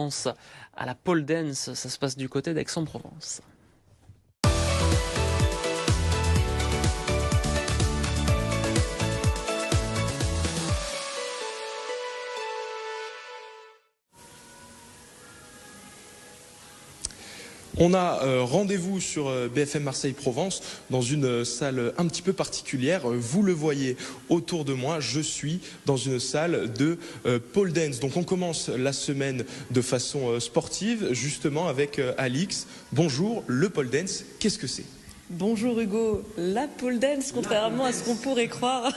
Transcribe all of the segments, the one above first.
Aix-en-Provence à la pole dance. Ça se passe du côté d'Aix-en-Provence. On a rendez-vous sur BFM Marseille-Provence dans une salle un petit peu particulière. Vous le voyez autour de moi, je suis dans une salle de pole dance. Donc on commence la semaine de façon sportive, justement avec Alix. Bonjour, le pole dance, qu'est-ce que c'est ? Bonjour Hugo, la pole dance, contrairement à ce qu'on pourrait croire,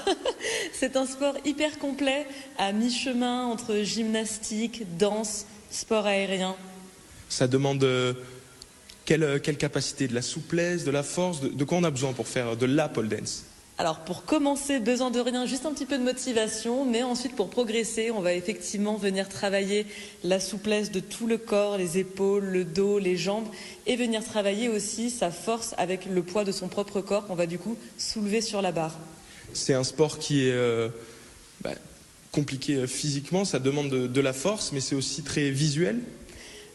c'est un sport hyper complet, à mi-chemin entre gymnastique, danse, sport aérien. Ça demande quelle capacité? De la souplesse, de la force? De quoi on a besoin pour faire de la pole dance? Alors pour commencer, besoin de rien, juste un petit peu de motivation, mais ensuite pour progresser, on va effectivement venir travailler la souplesse de tout le corps, les épaules, le dos, les jambes, et venir travailler aussi sa force avec le poids de son propre corps qu'on va du coup soulever sur la barre. C'est un sport qui est compliqué physiquement, ça demande de la force, mais c'est aussi très visuel.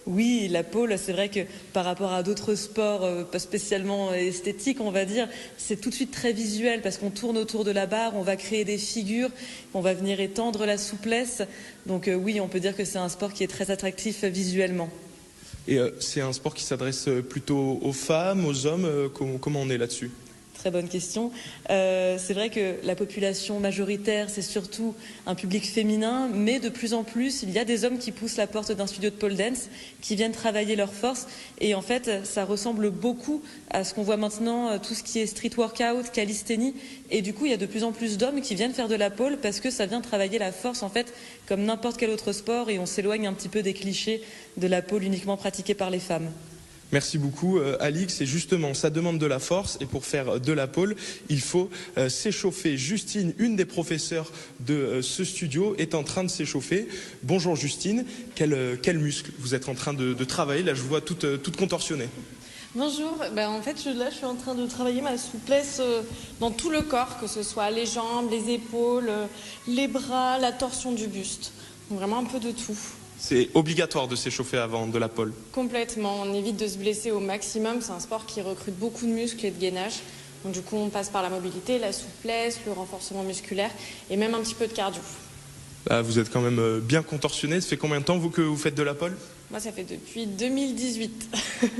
Oui, la pole, c'est vrai que par rapport à d'autres sports, pas spécialement esthétiques, on va dire, c'est tout de suite très visuel parce qu'on tourne autour de la barre, on va créer des figures, on va venir étendre la souplesse. Donc oui, on peut dire que c'est un sport qui est très attractif visuellement. Et c'est un sport qui s'adresse plutôt aux femmes, aux hommes, comment on est là-dessus ? Très bonne question. C'est vrai que la population majoritaire, c'est surtout un public féminin, mais de plus en plus, il y a des hommes qui poussent la porte d'un studio de pole dance, qui viennent travailler leur force. Et en fait, ça ressemble beaucoup à ce qu'on voit maintenant, tout ce qui est street workout, calisthénie. Et du coup, il y a de plus en plus d'hommes qui viennent faire de la pole parce que ça vient travailler la force, en fait, comme n'importe quel autre sport. Et on s'éloigne un petit peu des clichés de la pole uniquement pratiquée par les femmes. Merci beaucoup Alix, et justement ça demande de la force, et pour faire de la pole il faut s'échauffer. Justine, une des professeurs de ce studio, est en train de s'échauffer. Bonjour Justine, quel muscle vous êtes en train de travailler? Là je vous vois toute contorsionnée. Bonjour, en fait là je suis en train de travailler ma souplesse dans tout le corps, que ce soit les jambes, les épaules, les bras, la torsion du buste. Donc, vraiment un peu de tout. C'est obligatoire de s'échauffer avant de la pole? Complètement, on évite de se blesser au maximum. C'est un sport qui recrute beaucoup de muscles et de gainage. Donc du coup, on passe par la mobilité, la souplesse, le renforcement musculaire et même un petit peu de cardio. Vous êtes quand même bien contorsionné. Ça fait combien de temps que vous faites de la pole? Moi, ça fait depuis 2018. Ok, donc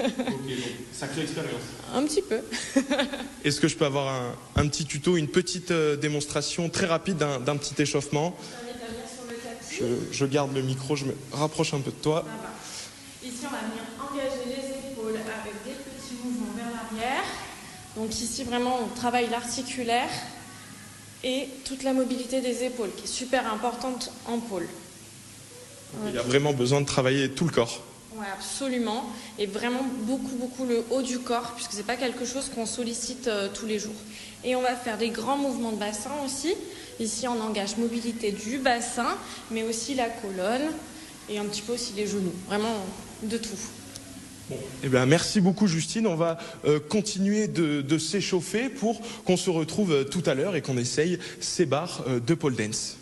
sacrée expérience. Un petit peu. Est-ce que je peux avoir un petit tuto, une petite démonstration très rapide d'un petit échauffement? Je garde le micro, je me rapproche un peu de toi. Ici, on va venir engager les épaules avec des petits mouvements vers l'arrière. Donc ici, vraiment, on travaille l'articulaire et toute la mobilité des épaules, qui est super importante en pole. Il y a vraiment besoin de travailler tout le corps. Oui, absolument. Et vraiment beaucoup le haut du corps, puisque ce n'est pas quelque chose qu'on sollicite tous les jours. Et on va faire des grands mouvements de bassin aussi. Ici, on engage mobilité du bassin, mais aussi la colonne et un petit peu aussi les genoux. Vraiment de tout. Bon. Eh bien, merci beaucoup Justine. On va continuer de s'échauffer pour qu'on se retrouve tout à l'heure et qu'on essaye ces barres de pole dance.